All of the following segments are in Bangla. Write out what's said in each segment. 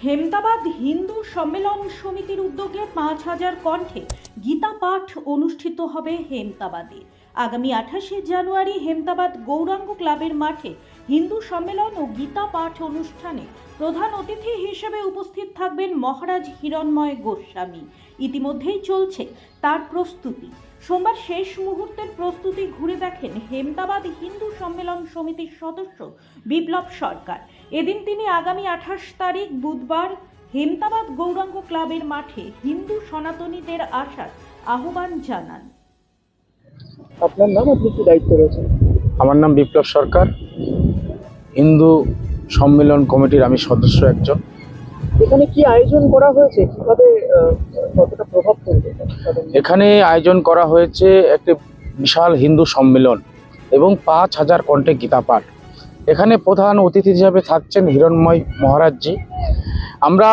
হেমতাবাদ হিন্দু সম্মেলন সমিতির উদ্যোগে ৫,০০০ কণ্ঠে গীতা পাঠ অনুষ্ঠিত হবে হেমতাবাদে। আগামী ২৮শে জানুয়ারি হেমতাবাদ গৌরাঙ্গ ক্লাবের মাঠে হিন্দু সম্মেলন ও গীতা পাঠ অনুষ্ঠানে প্রধান অতিথি হিসেবে উপস্থিত থাকবেন মহারাজ হিরণময় গোস্বামী। ইতিমধ্যেই চলছে তার প্রস্তুতি। সোমবার শেষ মুহূর্তের প্রস্তুতি ঘুরে দেখেন হেমতাবাদ হিন্দু সম্মেলন সমিতির সদস্য বিপ্লব সরকার। এদিন তিনি আগামী ২৮ তারিখ বুধবার হেমতাবাদ গৌরাঙ্গ ক্লাবের মাঠে হিন্দু সনাতনীদের আসার আহ্বান জানান। আপনার নাম, আপনি কি দায়িত্ব রয়েছেন? আমার নাম বিপ্লব সরকার, হিন্দু সম্মেলন কমিটির আমি সদস্য একজন। এখানে কি আয়োজন করা হয়েছে, কিভাবে কতটা প্রভাব পড়বে? এখানে আয়োজন করা হয়েছে একটি বিশাল হিন্দু সম্মেলন এবং ৫,০০০ কণ্ঠে গীতা পাঠ। এখানে প্রধান অতিথি হিসাবে থাকছেন হিরণময় মহারাজজি। আমরা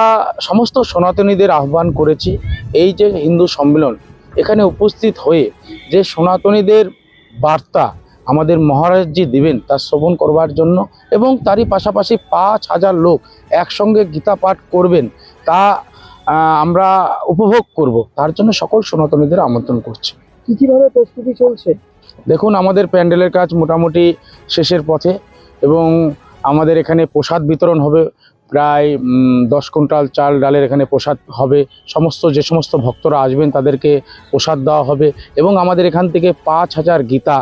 সমস্ত সনাতনীদের আহ্বান করেছি এই যে হিন্দু সম্মেলন, এখানে উপস্থিত হয়ে যে সনাতনীদের বার্তা আমাদের মহারাজজি দিবেন তা শ্রবণ করবার জন্য, এবং তারই পাশাপাশি ৫,০০০ লোক একসঙ্গে গীতা পাঠ করবেন তা আমরা উপভোগ করব, তার জন্য সকল সনাতনীদের আমন্ত্রণ করছি। কিভাবে প্রস্তুতি চলছে? দেখুন, আমাদের প্যান্ডেলের কাজ মোটামুটি শেষের পথে এবং আমাদের এখানে প্রসাদ বিতরণ হবে। প্রায় 10 কুইন্টাল চাল ডালের এখানে প্রসাদ হবে। যে সমস্ত ভক্তরা আসবেন তাদেরকে প্রসাদ দেওয়া হবে এবং আমাদের এখান থেকে ৫,০০০ গীতা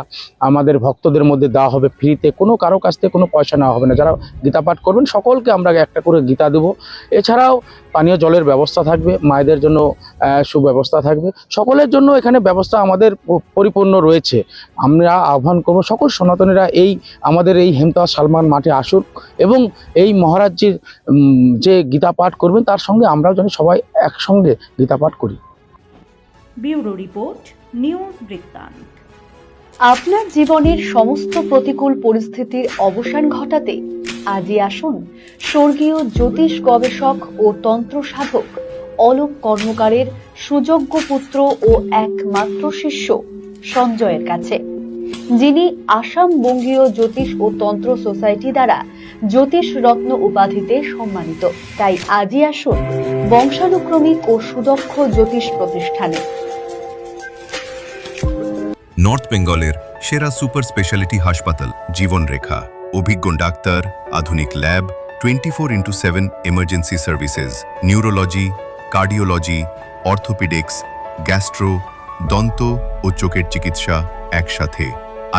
আমাদের ভক্তদের মধ্যে দেওয়া হবে ফ্রিতে। কোনো কারো কাছ থেকে কোনো পয়সা নেওয়া হবে না। যারা গীতা পাঠ করবেন সকলকে আমরা একটা করে গীতা দেবো। এছাড়াও পানীয় জলের ব্যবস্থা থাকবে, মায়েদের জন্য সুব্যবস্থা থাকবে, সকলের জন্য এখানে ব্যবস্থা আমাদের পরিপূর্ণ রয়েছে। আমরা আহ্বান করব সকল সনাতনীরা আমাদের এই হেমতাবাদ সালমান মাঠে আসুক এবং এই মহারাজজির যে গীতা পাঠ করবেন তার সঙ্গে আমরাও যেন সবাই একসঙ্গে গীতা পাঠ করি। ব্যুরো রিপোর্ট, নিউজ বৃত্তান্ত। আপনার জীবনের সমস্ত প্রতিকূল পরিস্থিতির অবসান ঘটাতে আজই আসুন স্বর্গীয় জ্যোতিষ গবেষক ও তন্ত্র সাধক অলোক কর্মকারের সুযোগ্য পুত্র ও একমাত্র শিষ্য সঞ্জয়ের কাছে, যিনি আসাম বঙ্গীয় জ্যোতিষ ও তন্ত্র সোসাইটি দ্বারা জ্যোতিষ রত্ন উপাধিতে সম্মানিত। তাই আজই আসুন বংশানুক্রমিক ও সুদক্ষ জ্যোতিষ প্রতিষ্ঠানে। নর্থ বেঙ্গলের সেরা সুপার স্পেশালিটি হাসপাতাল জীবন রেখা, অভিজ্ঞ ডাক্তার, আধুনিক lab, 24x7 emergency services, neurology, cardiology, orthopaedics, gastro, দন্ত ও চোখের চিকিৎসা একসাথে,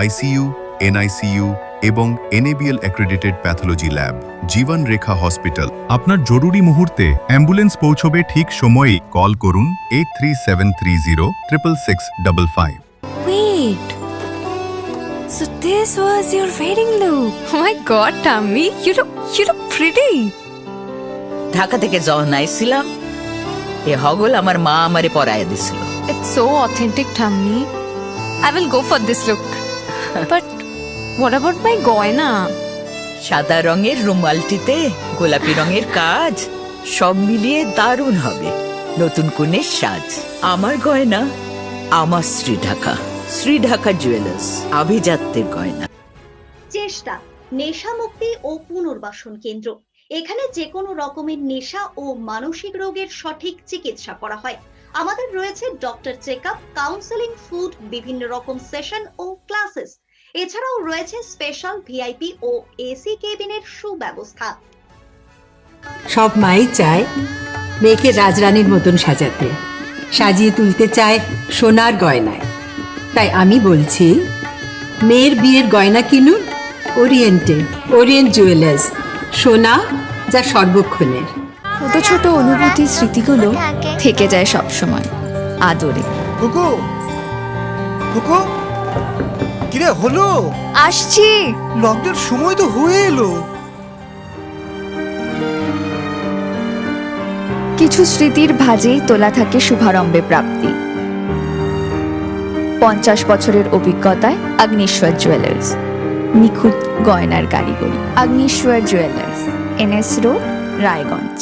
আইসিইউ, এনআইসিইউ এবং NABL অ্যাক্রেডিটেড প্যাথোলজি ল্যাব। জীবন রেখা হসপিটাল। আপনার জরুরি মুহূর্তে অ্যাম্বুলেন্স পৌঁছবে ঠিক সময়েই। কল করুন 83730 66655। Wait, so this was your wedding look? Oh my god, Tammy, you look pretty. Dhaka থেকে যখন আইছিলাম এ হগল আমার মা আমারে পরায় দিছিল। It's so authentic, Tammy. I will go for this look. But what about my goina? সাদা রঙের রুমালটিতে গোলাপি রঙের কাজ, সব মিলিয়ে দারুণ হবে নতুন কনের সাজ। আমার গয়না আমার শ্রী ঢাকা জুয়েলার্স, আভিজাত্যের গয়না। চেষ্টা নেশা মুক্তি ও পুনর্বাসন কেন্দ্র। এখানে যে কোনো রকমের নেশা ও মানসিক রোগের সঠিক চিকিৎসা করা হয়। আমাদের রয়েছে ডক্টর চেকআপ, কাউন্সেলিং, ফুড, বিভিন্ন রকম সেশন ও ক্লাসেস। এছাড়াও রয়েছে স্পেশাল ভিআইপি ও এসি কেবিনের সুব্যবস্থা। সব মাই চায় মেয়েকে রাজরানীর মতন সাজাতে, সাজিয়ে তুলতে চায় সোনার গয়নায়। তাই আমি বলছি মেয়ের বিয়ের গয়না কিনুন ওরিয়েন্ট জুয়েলার্স, সোনা যা সর্বক্ষণের। ছোট ছোট অনুভূতি, স্মৃতিগুলো থেকে যায় সব সময় আদরে। কুকু কিরে হলো? আসছি, লকডাউন সময় তো হয়ে এলো। কিছু স্মৃতির ভাজেই তোলা থাকে শুভারম্ভে প্রাপ্তি। 50 বছরের অভিজ্ঞতায় আগ্নেশ্বর জুয়েলার্স, নিখুঁত গয়নার কারিগরি। Agneshwar jewellers, NS road, Raiganj.